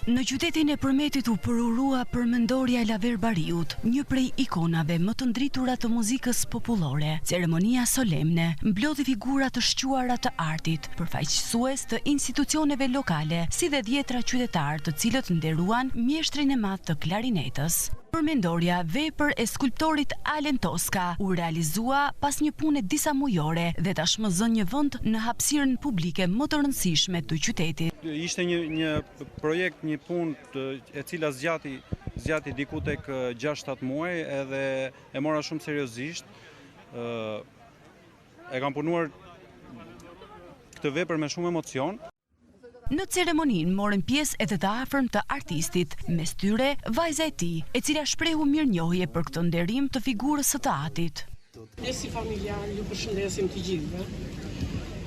Në qytetin e Përmetit u përurua përmendorja e Laver Bariut, një prej ikonave më të ndritura të muzikës popullore. Ceremonia solemne mblodhi figura të shquara të artit, përfaqësues të institucioneve lokale, si dhe 10 qytetarë të cilët nderuan mjeshtrin e madh të klarinetës. Përmendorja vepër e skulptorit Alen Toska u realizua pas një pune disa mujore dhe tashmë zën një vend në hapësirën publike më të rëndësishme të qytetit. Ishte një projekt, një punë e cila zgjati diku tek 6-7 muaj edhe e mora shumë seriozisht. E kam punuar këtë vepër me shumë emocion. Në ceremoninë morën pjesë edhe të afërm të artistit, mes tyre vajza e tij, e cila shprehu mirënjohje për këtë nderim të figurës së të atit. Ne si familjar ju përshëndesim të gjithëve.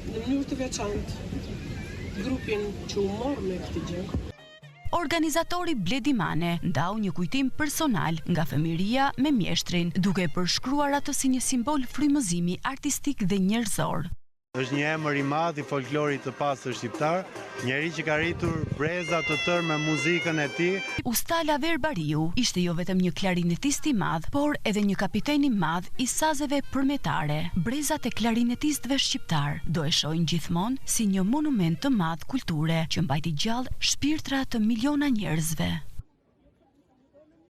Në mënyrë të veçantë grupin që u mor me këtë gjë. Organizatori Bledi Mane ndau një kujtim personal nga fëmijëria me mjeshtrin, duke përshkruar atë si një simbol frymëzimi artistik dhe njerëzor. Është një emër i madh i folklorit të pastër shqiptar, njeri që ka rritur breza të tërë me muzikën e tij. Usta Laver Bariu ishte jo vetëm një klarinetist i madh, por edhe një kapiten i madh i sazeve përmetare. Brezat e klarinetistëve shqiptar do e shohin gjithmonë si një monument të madh kulture që mbajti gjallë shpirtrat të miliona njerëzve.